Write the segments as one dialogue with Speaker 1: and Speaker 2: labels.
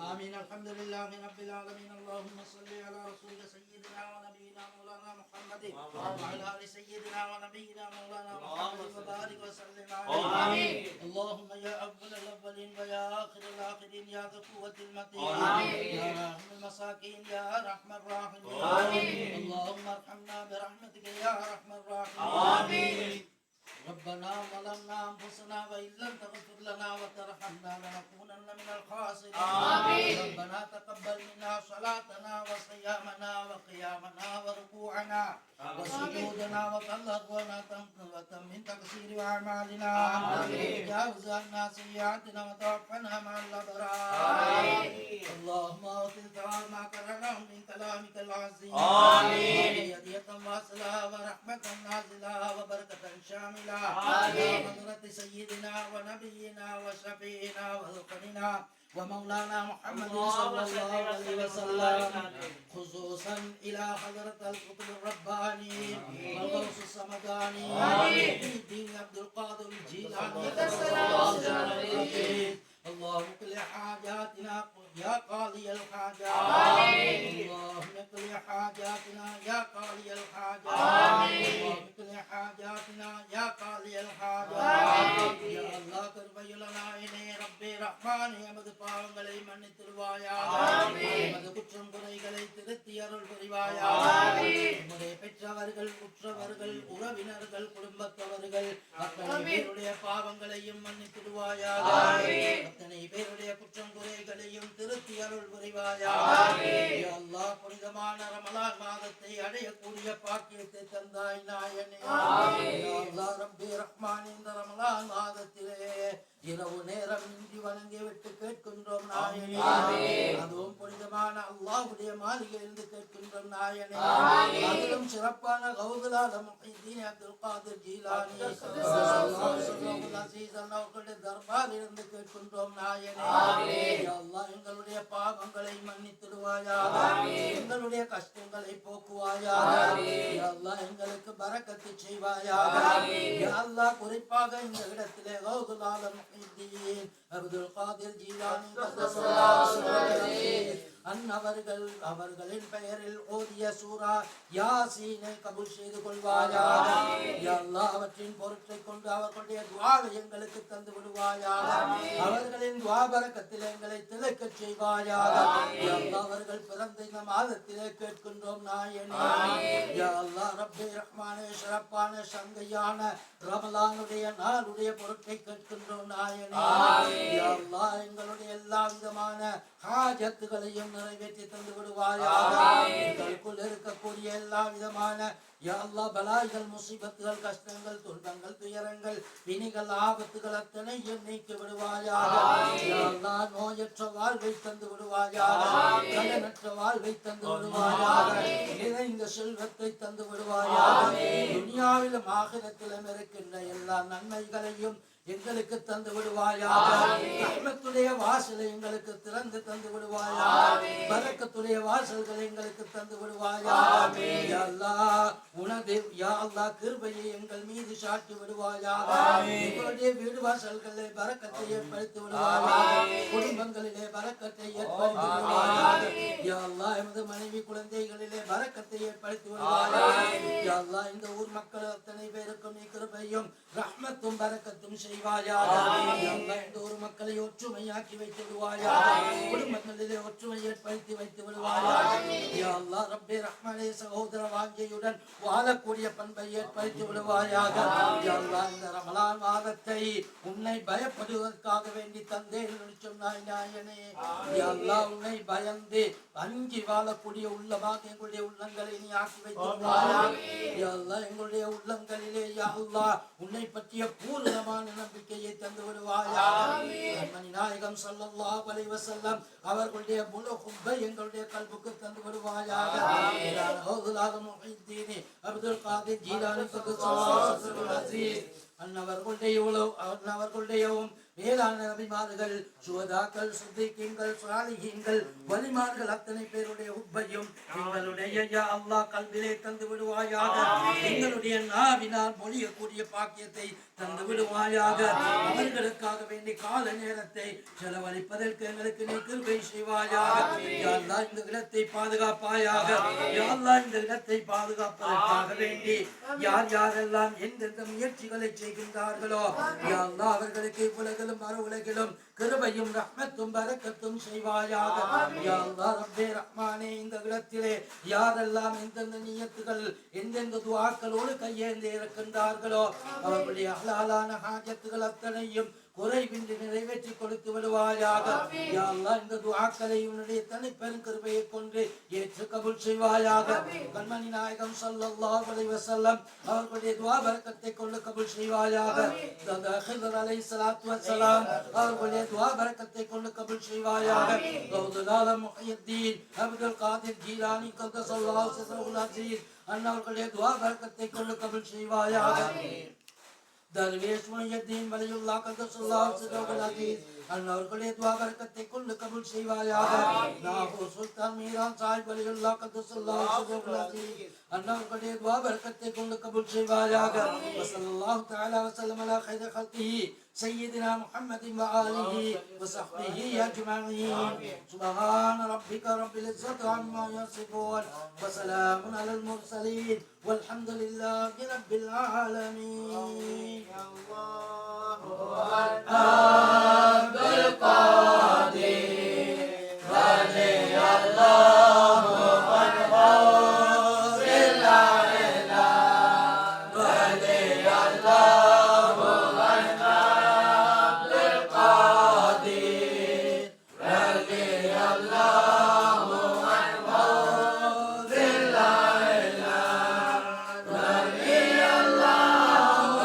Speaker 1: آمين. الحمد لله رب العالمين. اللهم صل على رسولك سيدنا ونبينا مولانا محمد وعلى آل سيدنا ونبينا مولانا محمد وبارك وسلم عليه. اللهم يا أول الأولين ويا آخر الآخرين يا ذا القوة المتين يا راحم المساكين يا أرحم الراحمين. اللهم ارحمنا برحمتك يا أرحم الراحمين. ربنا ظلمنا أنفسنا وإن لم تغفر لنا وترحمنا لنكونن من الخاسرين. ربنا تقبل منا صلاتنا وصيامنا وقيامنا وركوعنا وسجودنا وتلقونا وتمن تقصير أعمالنا وتجاوز عنا سيئاتنا وتوفنا مع الأبرار. اللهم أوصل ثواب ما قرأناه من كلامك العظيم هدية واصلة ورحمة نازلة وبركة شاملة يا حضرة سيدنا ونبينا وشفينا وذكرنا ومولانا محمد صلى الله عليه وسلم، خصوصا إلى حضرة القطب الرباني والغوث الصمداني الدين عبد القادر الجيلاني. اللهم اقض حاجاتنا يا قاضي الحاجات. اللهم اقض حاجاتنا يا قاضي الحاجات. اللهم اقض حاجاتنا يا قاضي الحاجات. يا الله كربيلنا إني ربي رحمن எமது பாவங்களை மன்னித்திருவாயாக. எமது குற்றம் குறைகளை திருத்தி அருள் புரிவாயாக. எம்முடைய பெற்றவர்கள் உற்றவர்கள் உறவினர்கள் குடும்பத்தவர்கள் அத்தனை பேருடைய பாவங்களையும் மன்னித்திடுவாயாக. அத்தனை பேருடைய குற்றம் குறைகளையும் திருத்தி அருள் புரிவாயாக. யா அல்லாஹ் புனிதமான ரமலான் மாதத்தை அடையக்கூடிய பாக்கியத்தை தந்தாய் நாயனே. யா அல்லாஹ் ரப்பி ரஹ்மான் இந்த ரமலான் மாதத்திலே இரவு நேரம் இன்றி வணங்கி விட்டு கேட்கின்றோம் நாயனே. அதுவும் புனிதமான அல்லாஹ்வுடைய மாளிகையிலிருந்து கேட்கின்றோம் நாயனே. அதிலும் சிறப்பான கௌதுலால முஹிதீன் அப்துல் காதிர் ஜீலானி அவர்களுடைய தர்பாரிலிருந்து கேட்கின்றோம் நாயனே. யா அல்லாஹ் எங்களுடைய பாவங்களை மன்னித்திடுவாயாக. எங்களுடைய கஷ்டங்களை போக்குவாயாக. யா அல்லாஹ் எங்களுக்கு பரக்கத்து செய்வாயாக. யா அல்லாஹ் குறிப்பாக இந்த இடத்திலே கௌதுலால முஹிதீன் அப்துல் காதிர் ஜீலானி அவர்களின் பெயரில் ஓதிய சூரா யாசீனை கபூல் செய்து கொள்வாயாக. யா அல்லாஹ் அவற்றின் பொருட்டை கொண்டு அவர்களுடைய துஆவை எங்களுக்கு தந்து விடுவாயாக. அவர்களின் துஆ பரக்கத்தில் எங்களை திளைக்கச் செய்வாயாக. யா அல்லாஹ் அவர்கள் பிறந்த இந்த மாதத்திலே கேட்கின்றோம் நாயனே. யா அல்லாஹ் ரப்பி ரஹ்மானே சிறப்பான சங்கையான ரமலானுடைய நாளுடைய பொருட்டை கேட்கின்றோம் நாயனே. யா அல்லாஹ் எங்களுடைய எல்லா விதமான ஹாஜத்துகளையும் நிறைவேற்றி தந்து விடுவாயாக. எங்களுக்குள் இருக்கக்கூடிய எல்லா விதமான யா அல்லாஹ் பலாய்கள் முசீபத்துகள் கஷ்டங்கள் துன்பங்கள் துயரங்கள் வினைகள் ஆபத்துகள் அத்தனையும் நீக்கி விடுவாயாக. யா அல்லாஹ் நோயற்ற வாழ்வை தந்து விடுவாயாக. கடனற்ற வாழ்வை தந்து விடுவாயாக. நிறைந்த செல்வத்தை தந்து விடுவாயாக. துனியாவிலும் ஆகிரத்திலும் இருக்கின்ற எல்லா நன்மைகளையும் எங்களுக்கு தந்து விடுவாயாக. ரஹ்மத்துடைய வாசலை எங்களுக்கு திறந்து தந்து விடுவாயாக. பரக்கத்துடைய வாசல்களை எங்களுக்கு தந்து விடுவாயாக. யா அல்லாஹ் உனது யா அல்லாஹ் கிருபையை எங்கள் மீது சாட்டி விடுவாயாக. எங்களுடைய வீடு வாசல்களிலே பரக்கத்தை ஏற்படுத்தி விடுவாயாக. குடும்பங்களிலே பரக்கத்தை ஏற்படுத்தி விடுவாயாக. யா அல்லாஹ் எமது மனைவி குழந்தைகளிலே பரக்கத்தை ஏற்படுத்தி விடுவாயாக. யா அல்லாஹ் இந்த ஊர் மக்கள் அத்தனை பேருக்கும் நீ கிருபையும் ரஹ்மத்தும் பரக்கத்தும் செய்வாயாக. இந்த ஊர் மக்களை ஒற்றுமையாக்கி வைத்து விடுவாயாக. குடும்பங்களிலே ஒற்றுமை ஏற்படுத்தி வைத்து விடுவாயாக. யா அல்லாஹ் ரப்பே ரஹ்மானே சகோதர வாஞ்சையுடன் வாழக்கூடிய பண்பை ஏற்படுத்தி விடுவாயாக. யா அல்லாஹ் இந்த ரமலான் மாதத்தை உன்னை பயப்படுவதற்காக வேண்டி தந்தேன் சொன்னாய் நாயனே. யா அல்லாஹ் உன்னை பயந்து அஞ்சி வாழக்கூடிய உள்ளமாக எங்களுடைய உள்ளங்களை நீ ஆக்கி வைத்து விடுவாயாக. யா அல்லாஹ் எங்களுடைய உள்ளங்களிலே யா அல்லாஹ் உன்னை பற்றிய பூர்ணமான நம்பிக்கையை தந்து விடுவாயாக. நாயகம் ஸல்லல்லாஹு அலைஹி வஸல்லம் அவர்களுடைய முழு ஹுப்பை எங்களுடைய கல்புக்கு தந்து விடுவாயாக. அப்துல் காதிர் ஜீலானி அன்னவர்களுடையவும் மேலான நபிமார்கள் சுஹதாக்கள் சித்திகீன்கள் சாலிஹீன்கள் வலிமார்கள் அத்தனை பேருடைய ஹுப்பையும் எங்களுடைய யா அல்லாஹ் கல்விலே தந்து விடுவாயாக. எங்களுடைய நாவினால் மொழியக்கூடிய பாக்கியத்தை தந்து விடுவாயாக. அவர்களுக்காக வேண்டி கால நேரத்தை செலவழிப்பதற்கு எங்களுக்கு நீ கிருபை செய்வாயாக. யா அல்லாஹ் இந்த இடத்தை பாதுகாப்பாயாக. யா அல்லாஹ் இந்த இடத்தை பாதுகாப்பதற்காக வேண்டி யார் யாரெல்லாம் எந்தெந்த முயற்சிகளை செய்கின்றார்களோ யா அல்லாஹ் அவர்களுக்கு உலகிலும் மறு உலகிலும் கிருபையும் ரஹ்மத்தும் பரக்கத்தும் செய்வாயாக. யா அல்லாஹ் ரப்பே ரஹ்மானே இந்த இடத்திலே யாரெல்லாம் எந்தெந்த நியத்துகள் எந்தெந்த துஆக்களோடு கையேந்தி இருக்கின்றார்களோ அவர்களுடைய ஹலாலான ஹாஜத்துகள் அத்தனையும் குறைவின்றி நிறைவேற்றி கொடுத்து விடுவாயாக. யா அல்லாஹ் இந்த துஆக்களை உன்னுடைய தனிப்பெரும் கிருபையை கொண்டு ஏற்று கபூல் செய்வாயாக. கண்மணி நாயகம் ஸல்லல்லாஹு அலைஹி வஸல்லம் அவர்களுடைய துஆ பரக்கத்தை கொண்டு கபூல் செய்வாயாக. ஹிதர் அலைஹிஸ்ஸலாத்து வஸ்ஸலாம் அவர்களுடைய துஆ பரக்கத்தை கொண்டு கபூல் செய்வாயாக. கௌதுல் ஆலம் முஹய்யித்தீன் அப்துல் காதிர் ஜீலானி கத்தஸல்லாஹு சிர்ருல் அஸீஸ் அன்னவர்களுடைய துஆ பரக்கத்தை கொண்டு கபூல் செய்வாயாக. दरवेश मुहय्यद्दीन वलीउल्लाह कद्दसल्लाहु सिर्रहुल अज़ीज़ अன்னவர்களுடைய துஆ பரக்கத்தை கொண்டு கபூல் செய்வாயாக. நாகூர் சுல்தான் மீரான் சாஹிப் வலியுல்லாஹ் கத்தஸல்லாஹு சிர்ரஹுல் அஸீஸ் அன்னவர்களுடைய துஆ பரக்கத்தை கொண்டு கபூல் செய்வாயாக. வஸல்லல்லாஹு தஆலா வஸல்லம் அலா கைரி ஹல்கிஹி سيدنا محمد وآله وصحبه أجمعين. سبحان ربك رب العزة عما يصفون وسلام على المرسلين والحمد لله رب العالمين. عبد القادر ولي الله والغوث الأعلى ولي الله عبد القادر ولي الله والغوث الأعلى ولي الله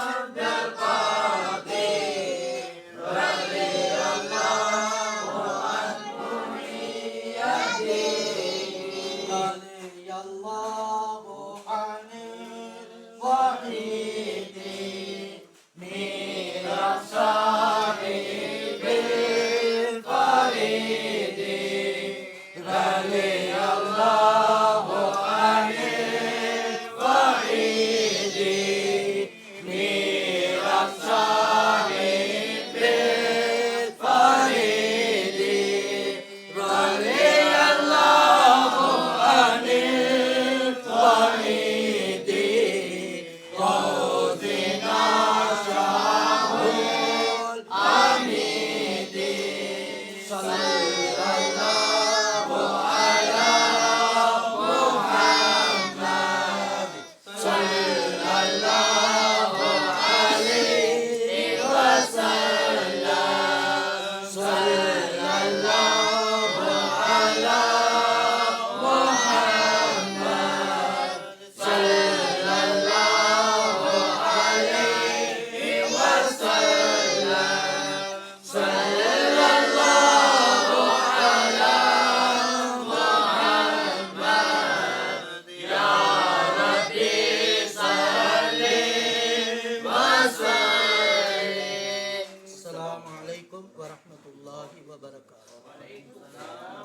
Speaker 1: عبد القادر ولي الله وبركاته.